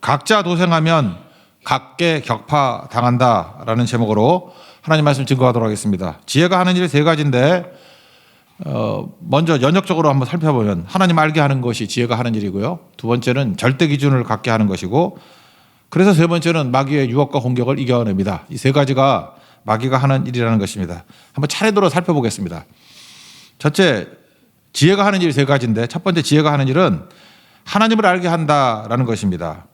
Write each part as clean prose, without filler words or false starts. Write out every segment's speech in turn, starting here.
각자 도생하면 각계 격파 당한다라는 제목으로 하나님 말씀 증거하도록 하겠습니다. 지혜가 하는 일이 세 가지인데 먼저 연역적으로 한번 살펴보면 하나님 알게 하는 것이 지혜가 하는 일이고요. 두 번째는 절대 기준을 갖게 하는 것이고, 그래서 세 번째는 마귀의 유혹과 공격을 이겨냅니다. 이 세 가지가 마귀가 하는 일이라는 것입니다. 한번 차례대로 살펴보겠습니다. 첫째, 지혜가 하는 일이 세 가지인데 첫 번째 지혜가 하는 일은 하나님을 알게 한다라는 것입니다.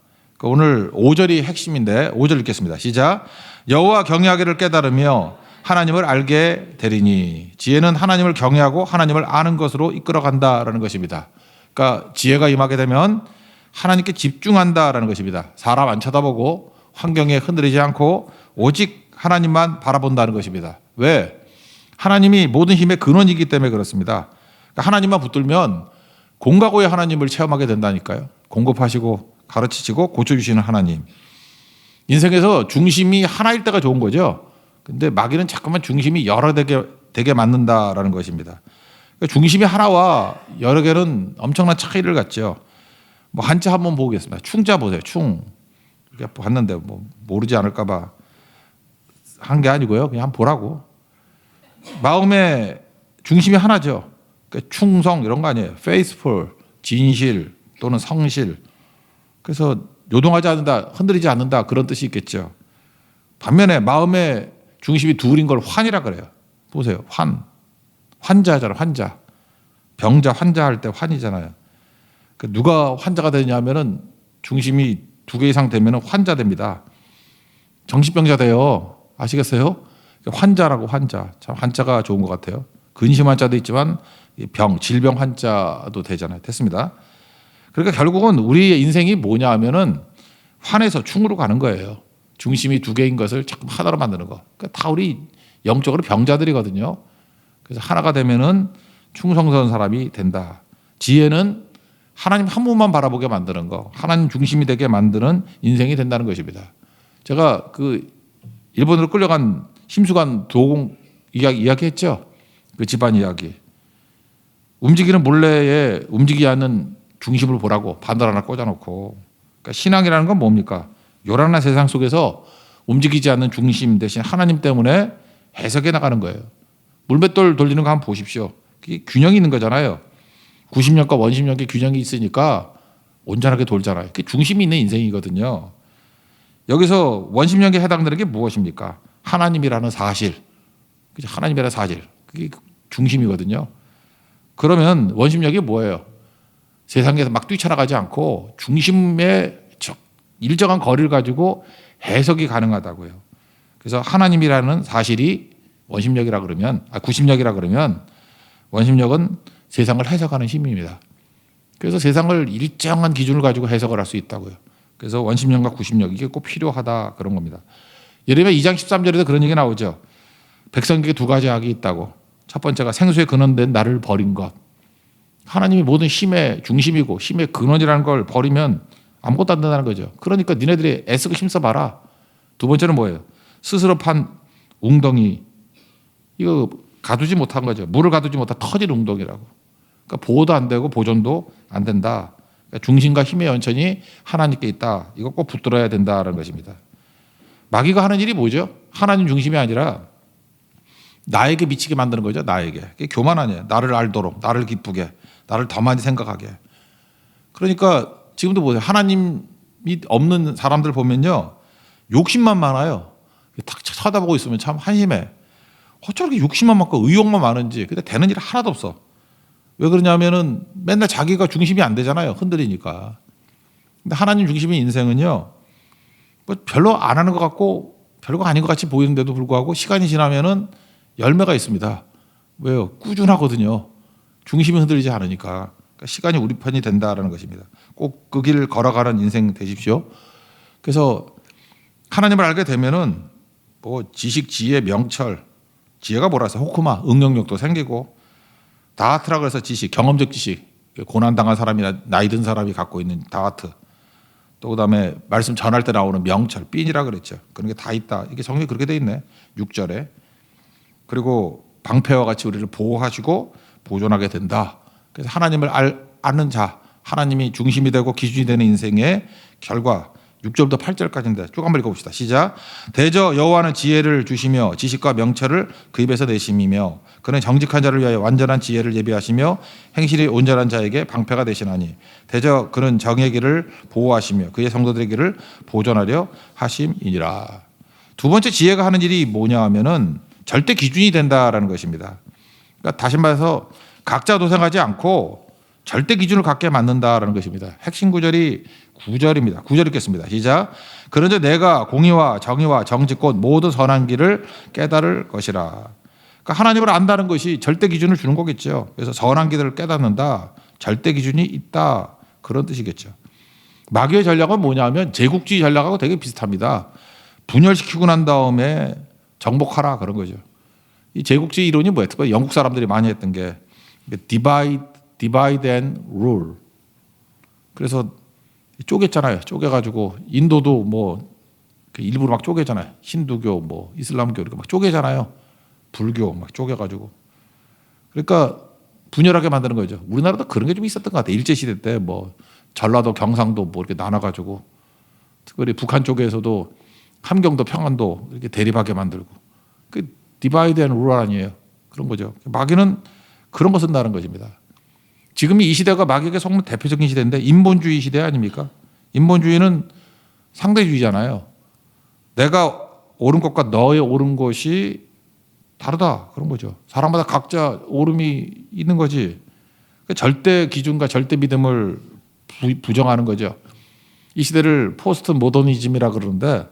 오늘 5절이 핵심인데 5절 읽겠습니다. 시작. 여호와 경외하기를 깨달으며 하나님을 알게 되리니. 지혜는 하나님을 경외하고 하나님을 아는 것으로 이끌어간다라는 것입니다. 그러니까 지혜가 임하게 되면 하나님께 집중한다라는 것입니다. 사람 안 쳐다보고 환경에 흔들리지 않고 오직 하나님만 바라본다는 것입니다. 왜? 하나님이 모든 힘의 근원이기 때문에 그렇습니다. 그러니까 하나님만 붙들면 공과 고의 하나님을 체험하게 된다니까요. 공급하시고 가르치시고 고쳐주시는 하나님. 인생에서 중심이 하나일 때가 좋은 거죠. 근데 마귀는 자꾸만 중심이 여러 되게 만든다라는 것입니다. 그러니까 중심이 하나와 여러 개는 엄청난 차이를 갖죠. 뭐 한자 한번 보겠습니다. 충자 보세요. 충. 이렇게 봤는데 뭐 모르지 않을까봐 한 게 아니고요. 그냥 한번 보라고. 마음의 중심이 하나죠. 그러니까 충성 이런 거 아니에요. faithful, 진실 또는 성실. 그래서 요동하지 않는다, 흔들리지 않는다 그런 뜻이 있겠죠. 반면에 마음의 중심이 둘인 걸 환이라 그래요. 보세요. 환자잖아요. 환자. 병자, 환자 할 때 환이잖아요. 누가 환자가 되냐면은 중심이 두 개 이상 되면 환자 됩니다. 정신병자 돼요. 아시겠어요? 환자라고 환자. 참 환자가 좋은 것 같아요. 근심 환자도 있지만 질병 환자도 되잖아요. 됐습니다. 그러니까 결국은 우리의 인생이 뭐냐 하면은 환에서 충으로 가는 거예요. 중심이 두 개인 것을 자꾸 하나로 만드는 거. 그러니까 다 우리 영적으로 병자들이거든요. 그래서 하나가 되면은 충성스러운 사람이 된다. 지혜는 하나님 한 분만 바라보게 만드는 거, 하나님 중심이 되게 만드는 인생이 된다는 것입니다. 제가 일본으로 끌려간 심수관 도공 이야기했죠. 그 집안 이야기. 움직이는 물레에 움직이지 않는 중심을 보라고 반달 하나 꽂아놓고. 그러니까 신앙이라는 건 뭡니까? 요란한 세상 속에서 움직이지 않는 중심 대신 하나님 때문에 해석해 나가는 거예요. 물맷돌 돌리는 거 한번 보십시오. 그게 균형이 있는 거잖아요. 구심력과 원심력의 균형이 있으니까 온전하게 돌잖아요. 그게 중심이 있는 인생이거든요. 여기서 원심력에 해당되는 게 무엇입니까? 하나님이라는 사실. 하나님이라는 사실. 그게 중심이거든요. 그러면 원심력이 뭐예요? 세상에서 막 뛰쳐나가지 않고 중심의 일정한 거리를 가지고 해석이 가능하다고요. 그래서 하나님이라는 사실이 원심력이라 그러면, 구심력이라 그러면 원심력은 세상을 해석하는 힘입니다. 그래서 세상을 일정한 기준을 가지고 해석을 할 수 있다고요. 그래서 원심력과 구심력 이게 꼭 필요하다 그런 겁니다. 예레미야 2장 13절에도 그런 얘기 나오죠. 백성에게 두 가지 악이 있다고. 첫 번째가 생수의 근원된 나를 버린 것. 하나님이 모든 힘의 중심이고 힘의 근원이라는 걸 버리면 아무것도 안 된다는 거죠. 그러니까 니네들이 애쓰고 힘써봐라. 두 번째는 뭐예요? 스스로 판 웅덩이. 이거 가두지 못한 거죠. 물을 가두지 못한 터진 웅덩이라고. 그러니까 보호도 안 되고 보존도 안 된다. 그러니까 중심과 힘의 연천이 하나님께 있다. 이거 꼭 붙들어야 된다는 것입니다. 마귀가 하는 일이 뭐죠? 하나님 중심이 아니라 나에게 미치게 만드는 거죠. 나에게. 그게 교만 아니에요. 나를 알도록, 나를 기쁘게, 나를 더 많이 생각하게. 그러니까 지금도 보세요. 하나님이 없는 사람들 보면요. 욕심만 많아요. 탁 쳐다보고 있으면 참 한심해. 어쩌게 욕심만 많고 의욕만 많은지. 근데 되는 일 하나도 없어. 왜 그러냐면은 맨날 자기가 중심이 안 되잖아요. 흔들리니까. 근데 하나님 중심의 인생은요. 뭐 별로 안 하는 것 같고 별거 아닌 것 같이 보이는데도 불구하고 시간이 지나면은 열매가 있습니다. 왜요? 꾸준하거든요. 중심이 흔들리지 않으니까. 그러니까 시간이 우리 편이 된다라는 것입니다. 꼭 그 길을 걸어가는 인생 되십시오. 그래서 하나님을 알게 되면은 뭐 지식, 지혜, 명철, 지혜가 뭐라서 호크마, 응용력도 생기고 다하트라 그래서 지식, 경험적 지식, 고난당한 사람이나 나이 든 사람이 갖고 있는 다하트. 또 그다음에 말씀 전할 때 나오는 명철, 삔이라 그랬죠. 그런 게 다 있다. 이게 성경이 그렇게 돼 있네. 6절에. 그리고 방패와 같이 우리를 보호하시고 보존하게 된다. 그래서 하나님을 아는 자, 하나님이 중심이 되고 기준이 되는 인생의 결과 6절부터 8절까지인데 쭉 한번 읽어봅시다. 시작. 대저 여호와는 지혜를 주시며 지식과 명철을 그 입에서 내심이며 그는 정직한 자를 위하여 완전한 지혜를 예비하시며 행실이 온전한 자에게 방패가 되시나니 대저 그는 정의 길을 보호하시며 그의 성도들의 길을 보존하려 하심이니라. 두 번째 지혜가 하는 일이 뭐냐 하면은 절대 기준이 된다라는 것입니다. 그러니까 다시 말해서 각자 도생하지 않고 절대 기준을 갖게 만든다라는 것입니다. 핵심 구절이 9절입니다. 9절 읽겠습니다. 시작. 그런즉 내가 공의와 정의와 정직 곧 모든 선한 길을 깨달을 것이라. 그러니까 하나님을 안다는 것이 절대 기준을 주는 거겠죠. 그래서 선한 길을 깨닫는다. 절대 기준이 있다. 그런 뜻이겠죠. 마귀의 전략은 뭐냐면 제국주의 전략하고 되게 비슷합니다. 분열시키고 난 다음에 정복하라 그런 거죠. 이 제국주의 이론이 뭐예요? 특히 영국 사람들이 많이 했던 게 divide and rule. 그래서 쪼갰잖아요. 쪼개가지고 인도도 뭐 일부러 막 쪼개잖아요. 힌두교, 뭐 이슬람교 이렇게 막 쪼개잖아요. 불교 막 쪼개가지고. 그러니까 분열하게 만드는 거죠. 우리나라도 그런 게 좀 있었던 것 같아요. 일제 시대 때 뭐 전라도, 경상도 뭐 이렇게 나눠가지고 특별히 북한 쪽에서도 함경도, 평안도 이렇게 대립하게 만들고 그 디바이드 앤 룰 아니에요. 그런 거죠. 마귀는 그런 거 쓴다는 것입니다. 지금 이 시대가 마귀에게 속는 대표적인 시대인데 인본주의 시대 아닙니까? 인본주의는 상대주의잖아요. 내가 옳은 것과 너의 옳은 것이 다르다 그런 거죠. 사람마다 각자 옳음이 있는 거지. 절대 기준과 절대 믿음을 부정하는 거죠. 이 시대를 포스트 모더니즘이라 그러는데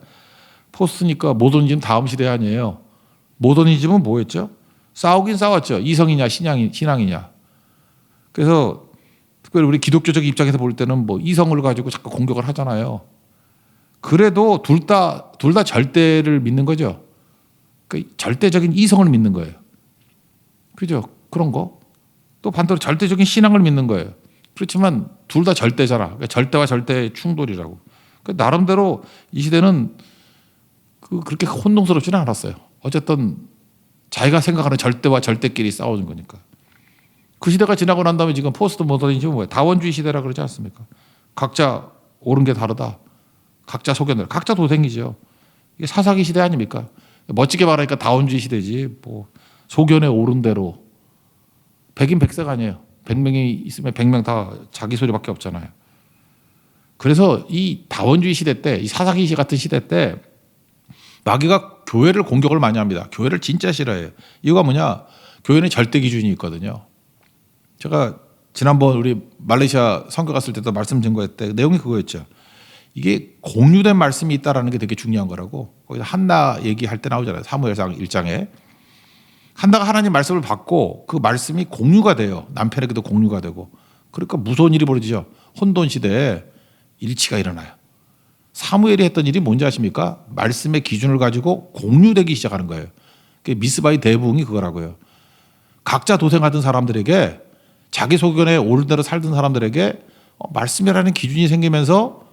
포스트니까 모더니즘 다음 시대 아니에요. 모더니즘은 뭐였죠? 싸우긴 싸웠죠. 이성이냐 신앙이냐. 그래서 특별히 우리 기독교적 입장에서 볼 때는 뭐 이성을 가지고 자꾸 공격을 하잖아요. 그래도 둘 다 절대를 믿는 거죠. 그러니까 절대적인 이성을 믿는 거예요. 그죠? 그런 거. 또 반대로 절대적인 신앙을 믿는 거예요. 그렇지만 둘 다 절대잖아. 그러니까 절대와 절대의 충돌이라고. 그러니까 나름대로 이 시대는 그렇게 혼동스럽지는 않았어요. 어쨌든 자기가 생각하는 절대와 절대끼리 싸우는 거니까. 그 시대가 지나고 난 다음에 지금 포스트 모더니즘은 뭐예요? 다원주의 시대라 그러지 않습니까? 각자 옳은 게 다르다. 각자 소견대로. 각자 도생이죠. 이게 사사기 시대 아닙니까? 멋지게 말하니까 다원주의 시대지. 뭐 소견에 옳은 대로. 백인 백색 아니에요. 100명이 있으면 100명 다 자기 소리밖에 없잖아요. 그래서 이 다원주의 시대 때, 이 사사기 같은 시대 때 마귀가 교회를 공격을 많이 합니다. 교회를 진짜 싫어해요. 이유가 뭐냐? 교회는 절대 기준이 있거든요. 제가 지난번 우리 말레이시아 선교 갔을 때도 말씀 증거했대. 내용이 그거였죠. 이게 공유된 말씀이 있다라는 게 되게 중요한 거라고. 거기서 한나 얘기할 때 나오잖아요. 사무엘상 1장에. 한나가 하나님 말씀을 받고 그 말씀이 공유가 돼요. 남편에게도 공유가 되고. 그러니까 무서운 일이 벌어지죠. 혼돈 시대에 일치가 일어나요. 사무엘이 했던 일이 뭔지 아십니까? 말씀의 기준을 가지고 공유되기 시작하는 거예요. 미스바의 대부흥이 그거라고요. 각자 도생하던 사람들에게 자기 소견에 옳은 대로 살던 사람들에게 말씀이라는 기준이 생기면서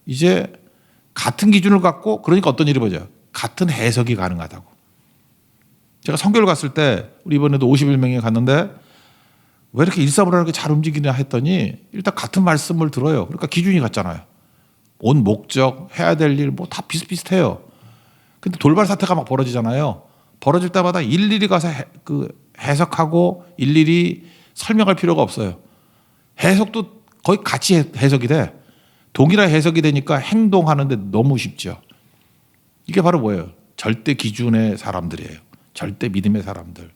이제 같은 기준을 갖고 그러니까 어떤 일이 벌어져요. 같은 해석이 가능하다고. 제가 선교를 갔을 때 우리 이번에도 51명이 갔는데 왜 이렇게 일사불란하게 잘 움직이냐 했더니 일단 같은 말씀을 들어요. 그러니까 기준이 같잖아요. 온 목적, 해야 될 일 뭐 다 비슷비슷해요. 근데 돌발 사태가 막 벌어지잖아요. 벌어질 때마다 일일이 가서 해석하고 일일이 설명할 필요가 없어요. 해석도 거의 같이 해석이 돼. 동일한 해석이 되니까 행동하는데 너무 쉽죠. 이게 바로 뭐예요? 절대 기준의 사람들이에요. 절대 믿음의 사람들.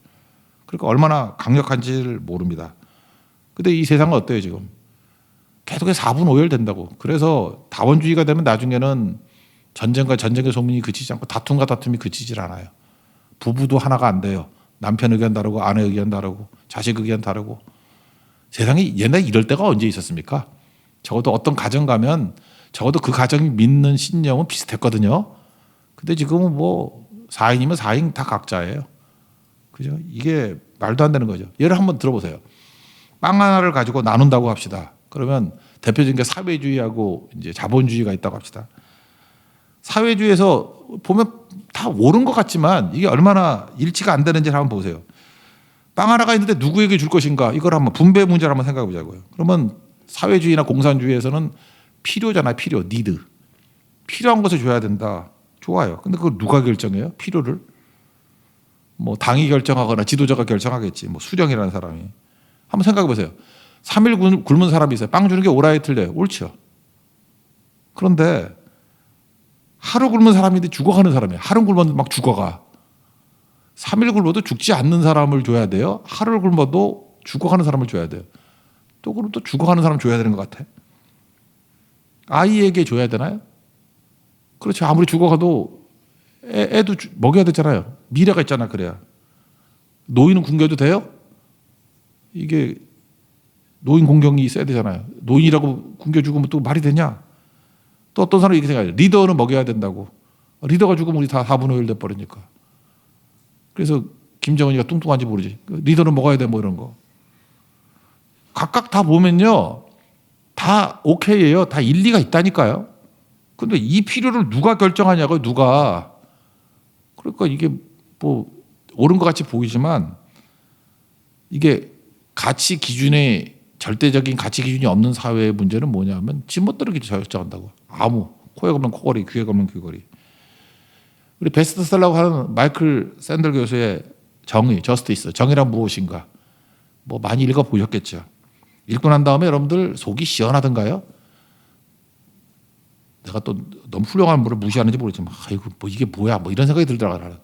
그러니까 얼마나 강력한지를 모릅니다. 근데 이 세상은 어때요 지금? 계속해서 4분 5열 된다고. 그래서 다원주의가 되면 나중에는 전쟁과 전쟁의 소문이 그치지 않고 다툼과 다툼이 그치질 않아요. 부부도 하나가 안 돼요. 남편 의견 다르고 아내 의견 다르고 자식 의견 다르고. 세상에 옛날에 이럴 때가 언제 있었습니까? 적어도 어떤 가정 가면 적어도 그 가정이 믿는 신념은 비슷했거든요. 근데 지금은 뭐 4인이면 4인 다 각자예요. 그죠? 이게 말도 안 되는 거죠. 예를 한번 들어보세요. 빵 하나를 가지고 나눈다고 합시다. 그러면 대표적인 게 사회주의하고 이제 자본주의가 있다고 합시다. 사회주의에서 보면 다 옳은 것 같지만 이게 얼마나 일치가 안 되는지를 한번 보세요. 빵 하나가 있는데 누구에게 줄 것인가? 이걸 한번 분배 문제를 한번 생각해 보자고요. 그러면 사회주의나 공산주의에서는 필요잖아요. 필요, 니드. 필요한 것을 줘야 된다. 좋아요. 근데 그걸 누가 결정해요? 필요를? 뭐 당이 결정하거나 지도자가 결정하겠지. 뭐 수령이라는 사람이. 한번 생각해 보세요. 3일 굶은 사람이 있어요. 빵 주는 게 옳아요, 틀려요? 옳죠. 그런데 하루 굶은 사람인데 죽어가는 사람이에요. 하루 굶어도 막 죽어가. 3일 굶어도 죽지 않는 사람을 줘야 돼요. 하루를 굶어도 죽어가는 사람을 줘야 돼요. 또 그럼 또 죽어가는 사람 줘야 되는 것 같아. 아이에게 줘야 되나요? 그렇죠. 아무리 죽어가도 애도 먹여야 되잖아요. 미래가 있잖아. 그래야. 노인은 굶겨도 돼요? 이게 노인 공경이 있어야 되잖아요. 노인이라고 굶겨 죽으면 또 말이 되냐? 또 어떤 사람이 이렇게 생각해요. 리더는 먹여야 된다고. 리더가 죽으면 우리 다 4분의 1 돼버리니까. 그래서 김정은이가 뚱뚱한지 모르지. 리더는 먹어야 돼 뭐 이런 거. 각각 다 보면요. 다 오케이예요. 다 일리가 있다니까요. 근데 이 필요를 누가 결정하냐고요. 누가. 그러니까 이게 뭐 옳은 것 같이 보이지만 이게 가치 기준에 절대적인 가치 기준이 없는 사회의 문제는 뭐냐면 지멋대로 결정한다고. 아무 코에 걸면 코걸이, 귀에 걸면 귀걸이. 우리 베스트셀러라고 하는 마이클 샌들 교수의 정의, 저스티스, 정의란 무엇인가. 뭐 많이 읽어 보셨겠죠. 읽고 난 다음에 여러분들 속이 시원하던가요? 내가 또 너무 훌륭한 분을 무시하는지 모르지만 아이고 뭐 이게 뭐야 뭐 이런 생각이 들더라고요.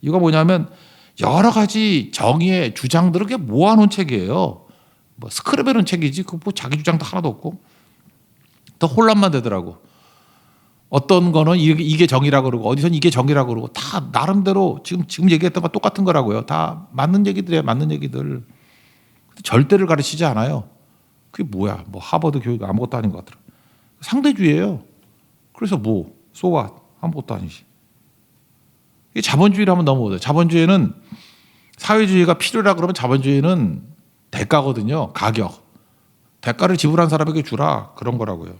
이거 뭐냐면 여러 가지 정의의 주장들을 모아놓은 책이에요. 뭐 스크랩해놓은 책이지 그 뭐 자기 주장도 하나도 없고 더 혼란만 되더라고. 어떤 거는 이게 정의라고 그러고 어디선 이게 정의라고 그러고 다 나름대로 지금 얘기했던 거 똑같은 거라고요. 다 맞는 얘기들이에요. 맞는 얘기들. 절대를 가르치지 않아요. 그게 뭐야? 뭐 하버드 교육 아무것도 아닌 것 같더라. 상대주의예요. 그래서 뭐 소와 아무것도 아니지. 이게 자본주의를 하면 너무 어려워요. 자본주의는 사회주의가 필요라 그러면 자본주의는 대가거든요. 가격. 대가를 지불한 사람에게 주라 그런 거라고요.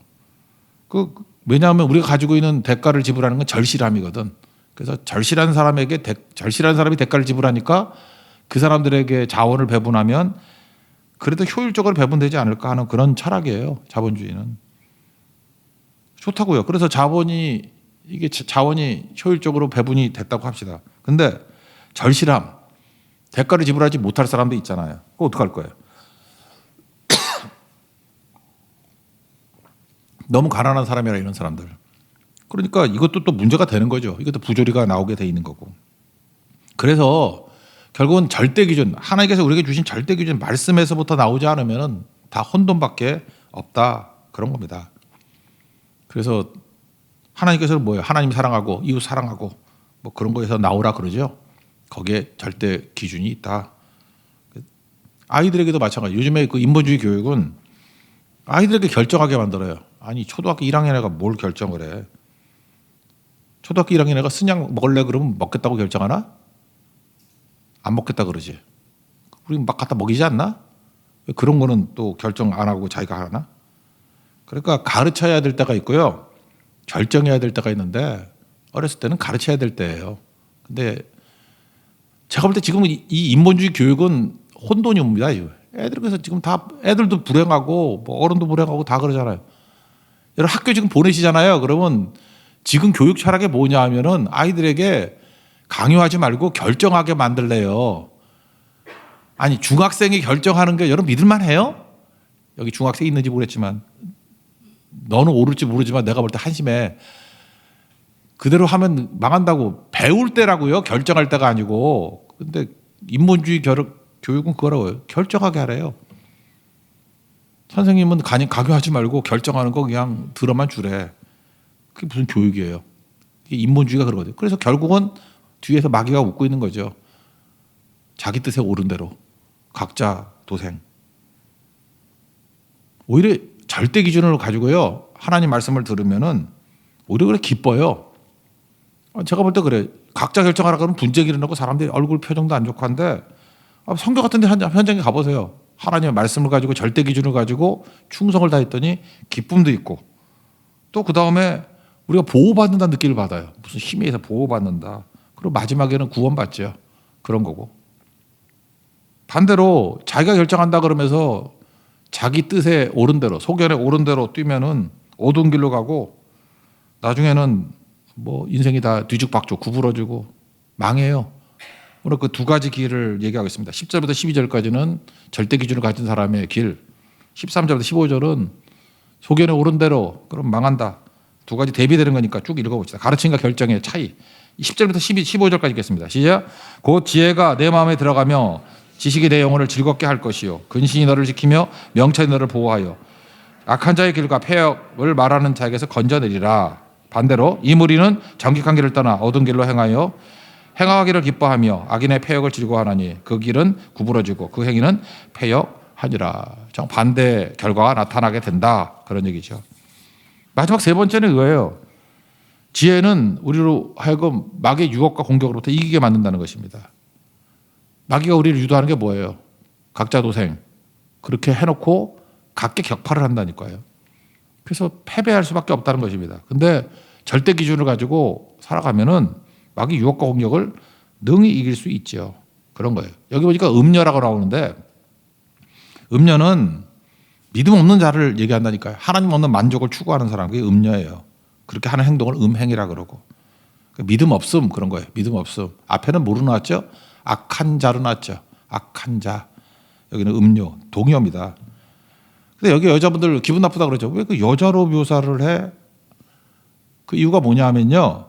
왜냐하면 우리가 가지고 있는 대가를 지불하는 건 절실함이거든. 그래서 절실한 사람이 대가를 지불하니까 그 사람들에게 자원을 배분하면 그래도 효율적으로 배분되지 않을까 하는 그런 철학이에요. 자본주의는. 좋다고요. 그래서 자원이 효율적으로 배분이 됐다고 합시다. 근데 절실함, 대가를 지불하지 못할 사람도 있잖아요. 그거 어떡할 거예요? 너무 가난한 사람이라 이런 사람들. 그러니까 이것도 또 문제가 되는 거죠. 이것도 부조리가 나오게 돼 있는 거고. 그래서 결국은 절대 기준, 하나님께서 우리에게 주신 절대 기준 말씀에서부터 나오지 않으면 다 혼돈밖에 없다. 그런 겁니다. 그래서 하나님께서는 뭐예요? 하나님 사랑하고 이웃 사랑하고 뭐 그런 거에서 나오라 그러죠. 거기에 절대 기준이 있다. 아이들에게도 마찬가지. 요즘에 그 인본주의 교육은 아이들에게 결정하게 만들어요. 아니 초등학교 1학년 애가 뭘 결정을 해? 초등학교 1학년 애가 스낵 먹을래 그러면 먹겠다고 결정하나? 안 먹겠다 그러지. 우리 막 갖다 먹이지 않나? 그런 거는 또 결정 안 하고 자기가 하나? 그러니까 가르쳐야 될 때가 있고요. 결정해야 될 때가 있는데 어렸을 때는 가르쳐야 될 때예요. 근데 제가 볼 때 지금 이 인본주의 교육은 혼돈이 옵니다. 애들 그래서 지금 다 애들도 불행하고 뭐 어른도 불행하고 다 그러잖아요. 여러분 학교 지금 보내시잖아요. 그러면 지금 교육 철학이 뭐냐 하면은 아이들에게 강요하지 말고 결정하게 만들래요. 아니 중학생이 결정하는 게 여러분 믿을만 해요? 여기 중학생이 있는지 모르겠지만 너는 옳을지 모르지만 내가 볼 때 한심해. 그대로 하면 망한다고. 배울 때라고요. 결정할 때가 아니고. 근데 인본주의 교육은 그거라고요. 결정하게 하래요. 선생님은 강요하지 말고 결정하는 거 그냥 들어만 주래. 그게 무슨 교육이에요. 이게 인본주의가 그러거든요. 그래서 결국은 뒤에서 마귀가 웃고 있는 거죠. 자기 뜻에 옳은 대로. 각자 도생. 오히려 절대 기준으로 가지고요. 하나님 말씀을 들으면은 오히려 그래 기뻐요. 제가 볼 때 그래. 각자 결정하라 그러면 분쟁이 일어나고 사람들이 얼굴 표정도 안 좋고 한데 성교 같은 데 현장에 가보세요. 하나님의 말씀을 가지고 절대 기준을 가지고 충성을 다했더니 기쁨도 있고 또 그 다음에 우리가 보호받는다는 느낌을 받아요. 무슨 힘에 의해서 보호받는다. 그리고 마지막에는 구원받죠. 그런 거고. 반대로 자기가 결정한다 그러면서 자기 뜻에 옳은 대로 소견에 옳은 대로 뛰면은 어두운 길로 가고 나중에는 뭐 인생이 다 뒤죽박죽 구부러지고 망해요. 오늘 그 두 가지 길을 얘기하고 있습니다. 10절부터 12절까지는 절대 기준을 가진 사람의 길, 13절부터 15절은 소견에 오른 대로 그럼 망한다. 두 가지 대비되는 거니까 쭉 읽어봅시다. 가르침과 결정의 차이. 10절부터 15절까지 읽겠습니다. 시작. 곧 지혜가 내 마음에 들어가며 지식이 내 영혼을 즐겁게 할 것이요 근신이 너를 지키며 명철이 너를 보호하여 악한 자의 길과 폐역을 말하는 자에게서 건져내리라. 반대로 이 무리는 정직한 길을 떠나 어두운 길로 행하기를 기뻐하며 악인의 폐역을 즐거워하나니 그 길은 구부러지고 그 행위는 폐역하니라. 정반대 결과가 나타나게 된다. 그런 얘기죠. 마지막 세 번째는 이거예요. 지혜는 우리로 하여금 마귀의 유혹과 공격으로부터 이기게 만든다는 것입니다. 마귀가 우리를 유도하는 게 뭐예요? 각자도생. 그렇게 해놓고 각계 격파를 한다니까요. 그래서 패배할 수밖에 없다는 것입니다. 근데 절대 기준을 가지고 살아가면은 마귀 유혹과 공격을 능히 이길 수 있죠. 그런 거예요. 여기 보니까 음녀라고 나오는데 음녀는 믿음 없는 자를 얘기한다니까요. 하나님 없는 만족을 추구하는 사람, 그게 음녀예요. 그렇게 하는 행동을 음행이라 그러고. 믿음 없음 그런 거예요. 믿음 없음. 앞에는 뭐로 나왔죠? 악한 자로 나왔죠. 악한 자. 여기는 음녀, 동의어입니다. 근데 여기 여자분들 기분 나쁘다 그러죠. 왜 그 여자로 묘사를 해? 그 이유가 뭐냐 하면요.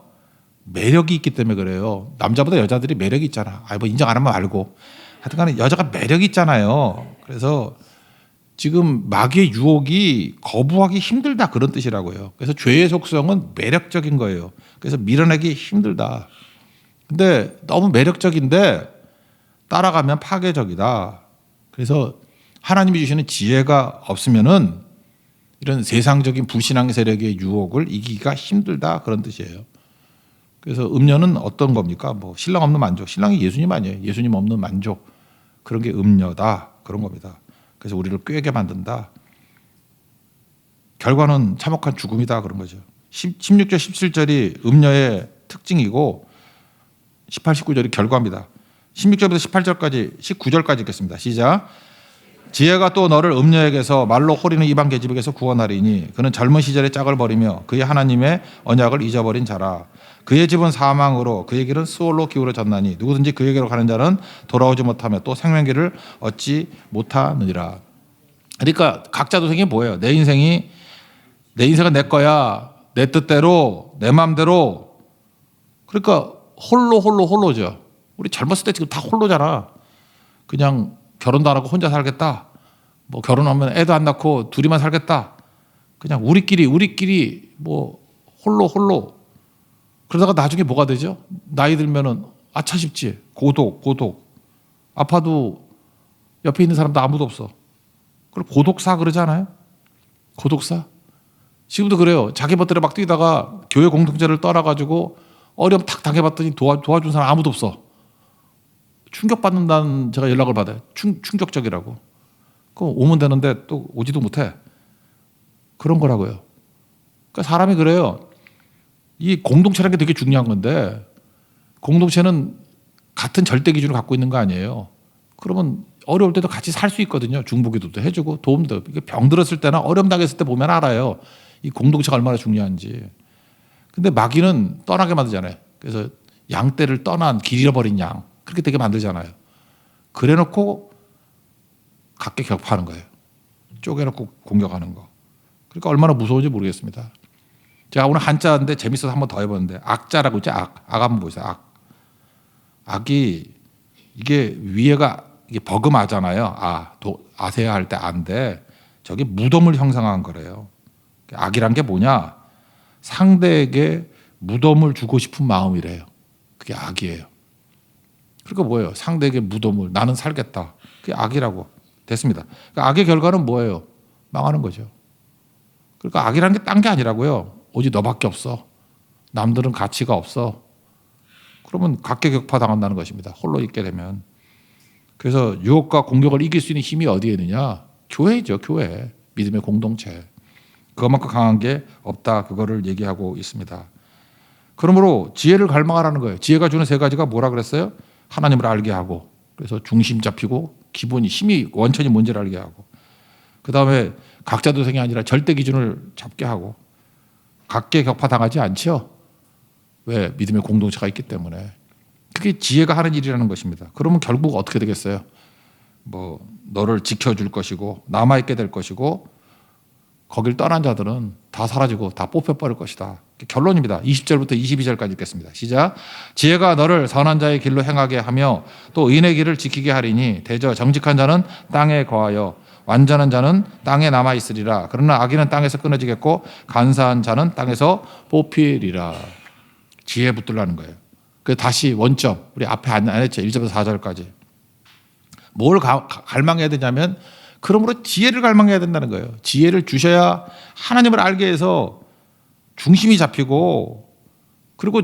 매력이 있기 때문에 그래요. 남자보다 여자들이 매력이 있잖아. 뭐 인정 안 하면 말고. 하여튼 간에 여자가 매력이 있잖아요. 그래서 지금 마귀의 유혹이 거부하기 힘들다 그런 뜻이라고요. 그래서 죄의 속성은 매력적인 거예요. 그래서 밀어내기 힘들다. 근데 너무 매력적인데 따라가면 파괴적이다. 그래서 하나님이 주시는 지혜가 없으면은 이런 세상적인 불신앙 세력의 유혹을 이기기가 힘들다 그런 뜻이에요. 그래서 음녀는 어떤 겁니까? 뭐 신랑 없는 만족. 신랑이 예수님 아니에요. 예수님 없는 만족. 그런 게 음녀다. 그런 겁니다. 그래서 우리를 꾀게 만든다. 결과는 참혹한 죽음이다. 그런 거죠. 16절, 17절이 음녀의 특징이고 18, 19절이 결과입니다. 16절부터 18절까지, 19절까지 읽겠습니다. 시작. 지혜가 또 너를 음녀에게서 말로 호리는 이방 계집에게서 구원하리니 그는 젊은 시절의 짝을 버리며 그의 하나님의 언약을 잊어버린 자라. 그의 집은 사망으로 그의 길은 수월로 기울어졌나니 누구든지 그에게로 가는 자는 돌아오지 못하며 또 생명길을 얻지 못하느니라. 그러니까 각자 도생이 뭐예요? 내 인생은 내 거야. 내 뜻대로 내 마음대로. 그러니까 홀로죠. 우리 젊었을 때 지금 다 홀로잖아. 그냥 결혼도 안 하고 혼자 살겠다. 뭐 결혼하면 애도 안 낳고 둘이만 살겠다. 그냥 우리끼리 뭐 홀로. 그러다가 나중에 뭐가 되죠? 나이 들면은 아차 싶지. 고독. 아파도 옆에 있는 사람도 아무도 없어. 그걸 고독사 그러잖아요. 고독사. 지금도 그래요. 자기 멋대로 막 뛰다가 교회 공동체를 떠나가지고 어려움 탁 당해봤더니 도와준 사람 아무도 없어. 충격받는다는 제가 연락을 받아요. 충격적이라고. 그거 오면 되는데 또 오지도 못해. 그런 거라고요. 그러니까 사람이 그래요. 이 공동체라는 게 되게 중요한 건데 공동체는 같은 절대 기준을 갖고 있는 거 아니에요. 그러면 어려울 때도 같이 살 수 있거든요. 중보기도도 해주고 도움도. 병 들었을 때나 어려움 당했을 때 보면 알아요. 이 공동체가 얼마나 중요한지. 근데 마귀는 떠나게 만들잖아요. 그래서 양떼를 떠난 길 잃어버린 양. 그렇게 되게 만들잖아요. 그래놓고 각계 격파하는 거예요. 쪼개놓고 공격하는 거. 그러니까 얼마나 무서운지 모르겠습니다. 제가 오늘 한자인데 재밌어서 한번 더 해봤는데 악자라고 있죠. 악 한번 보세요. 악이 이게 위에가 이게 버금하잖아요. 아세야 할 때 안데 저게 무덤을 형상한 거래요. 악이란 게 뭐냐? 상대에게 무덤을 주고 싶은 마음이래요. 그게 악이에요. 그러니까 뭐예요? 상대에게 무덤을 나는 살겠다. 그게 악이라고 됐습니다. 그러니까 악의 결과는 뭐예요? 망하는 거죠. 그러니까 악이라는 게 딴 게 아니라고요. 오직 너밖에 없어. 남들은 가치가 없어. 그러면 각계격파 당한다는 것입니다. 홀로 있게 되면. 그래서 유혹과 공격을 이길 수 있는 힘이 어디에 있느냐? 교회죠. 교회. 믿음의 공동체. 그것만큼 강한 게 없다. 그거를 얘기하고 있습니다. 그러므로 지혜를 갈망하라는 거예요. 지혜가 주는 세 가지가 뭐라 그랬어요? 하나님을 알게 하고, 그래서 중심 잡히고 기본이 힘이 원천이 뭔지를 알게 하고, 그다음에 각자 도생이 아니라 절대 기준을 잡게 하고 각계 격파 당하지 않죠. 왜? 믿음의 공동체가 있기 때문에. 그게 지혜가 하는 일이라는 것입니다. 그러면 결국 어떻게 되겠어요? 뭐 너를 지켜줄 것이고 남아있게 될 것이고 거길 떠난 자들은 다 사라지고 다 뽑혀버릴 것이다. 결론입니다. 20절부터 22절까지 읽겠습니다. 시작. 지혜가 너를 선한 자의 길로 행하게 하며 또 의인의 길을 지키게 하리니 대저 정직한 자는 땅에 거하여 완전한 자는 땅에 남아있으리라. 그러나 악인은 땅에서 끊어지겠고 간사한 자는 땅에서 뽑히리라. 지혜 붙들라는 거예요. 그 다시 원점 우리 앞에 안 했죠. 1절부터 4절까지. 뭘 갈망해야 되냐면 그러므로 지혜를 갈망해야 된다는 거예요. 지혜를 주셔야 하나님을 알게 해서 중심이 잡히고 그리고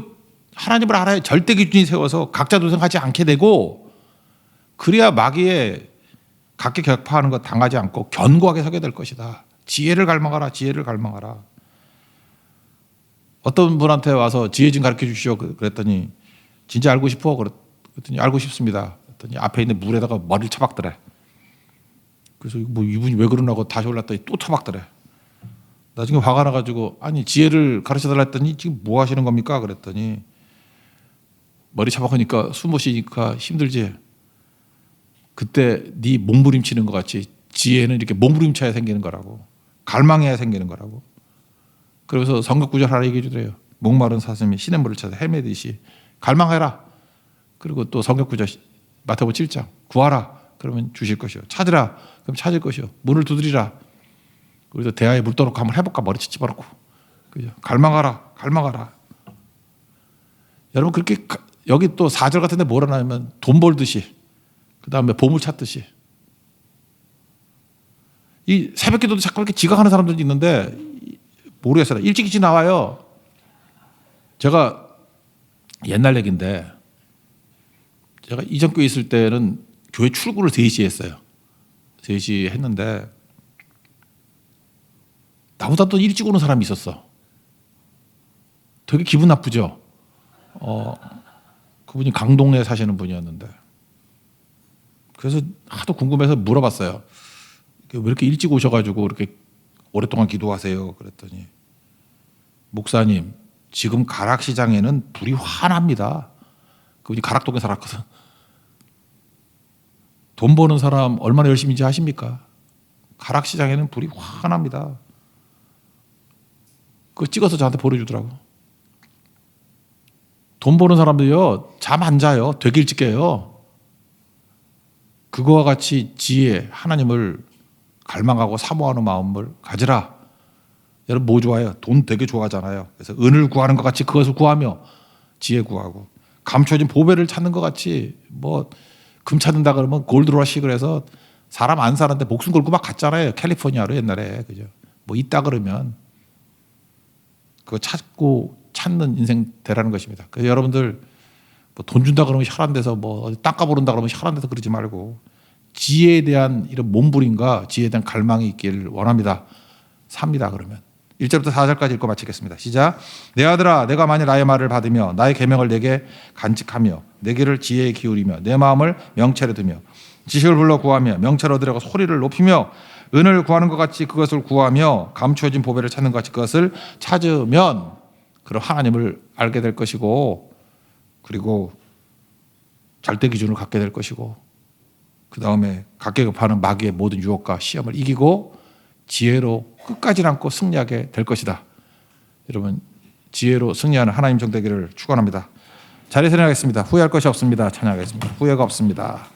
하나님을 알아야 절대 기준이 세워서 각자 도생하지 않게 되고 그래야 마귀에 각계 격파하는 것 당하지 않고 견고하게 서게 될 것이다. 지혜를 갈망하라. 지혜를 갈망하라. 어떤 분한테 와서 지혜 좀 가르쳐 주시오 그랬더니 진짜 알고 싶어? 그랬더니 알고 싶습니다. 그랬더니 앞에 있는 물에다가 머리를 쳐박더래. 그래서 뭐 이분이 왜 그러나고 다시 올랐더니 또 쳐박더래. 나중에 화가 나가지고 아니 지혜를 가르쳐달라 했더니 지금 뭐 하시는 겁니까? 그랬더니 머리 쳐박으니까 숨 못 쉬니까 힘들지. 그때 네 몸부림치는 것 같이 지혜는 이렇게 몸부림쳐야 생기는 거라고. 갈망해야 생기는 거라고. 그래서 성경구절 하나 얘기해 주더래요. 목마른 사슴이 시냇물을 찾아 헤매듯이 갈망해라. 그리고 또 성경구절 마태복음 7장 구하라. 그러면 주실 것이요. 찾으라. 그럼 찾을 것이요. 문을 두드리라. 우리도 대야에 물 떠놓고 한번 해볼까? 머리채 집어넣고. 그죠? 갈망하라. 갈망하라. 여러분 그렇게 여기 또 4절 같은 데 뭐라 나면 돈 벌듯이 그 다음에 보물 찾듯이 이 새벽 기도도 자꾸 이렇게 지각하는 사람들도 있는데 모르겠어요. 일찍 나와요. 제가 옛날 얘기인데 제가 이전 교회 있을 때는 교회 출근을 3시에 했어요. 3시에 했는데 나보다 또 일찍 오는 사람이 있었어. 되게 기분 나쁘죠. 그분이 강동에 사시는 분이었는데 그래서 하도 궁금해서 물어봤어요. 왜 이렇게 일찍 오셔가지고 이렇게 오랫동안 기도하세요? 그랬더니 목사님 지금 가락시장에는 불이 환합니다. 그분이 가락동에 살았거든. 돈 버는 사람 얼마나 열심히인지 아십니까? 가락시장에는 불이 환합니다. 그거 찍어서 저한테 보내주더라고. 돈 버는 사람들이요 잠 안 자요. 되게 일찍 깨요. 그거와 같이 지혜 하나님을 갈망하고 사모하는 마음을 가지라. 여러분 뭐 좋아해요? 돈 되게 좋아하잖아요. 그래서 은을 구하는 것 같이 그것을 구하며 지혜 구하고 감춰진 보배를 찾는 것 같이 뭐 금 찾는다 그러면 골드러시 그래서 사람 안 사는데 목숨 걸고 막 갔잖아요. 캘리포니아로 옛날에. 그죠? 뭐 있다 그러면 그거 찾고 찾는 인생 되라는 것입니다. 그래서 여러분들 뭐 돈 준다 그러면 혈안 돼서 뭐 땅값 오른다 그러면 혈안 돼서 그러지 말고 지혜에 대한 이런 몸부림과 지혜에 대한 갈망이 있기를 원합니다. 삽니다 그러면. 1절부터 4절까지 읽고 마치겠습니다. 시작. 내 아들아 내가 만일 나의 말을 받으며 나의 계명을 내게 간직하며 내 귀를 지혜에 기울이며 내 마음을 명철에 두며 지식을 불러 구하며 명철 얻으려고 소리를 높이며 은을 구하는 것 같이 그것을 구하며 감추어진 보배를 찾는 것 같이 그것을 찾으면 그럼 하나님을 알게 될 것이고 그리고 절대 기준을 갖게 될 것이고 그 다음에 각계급하는 마귀의 모든 유혹과 시험을 이기고 지혜로 끝까지 남고 승리하게 될 것이다. 여러분 지혜로 승리하는 하나님 정 되기를 축원합니다. 자리에서 일어나겠습니다. 후회할 것이 없습니다. 찬양하겠습니다. 후회가 없습니다.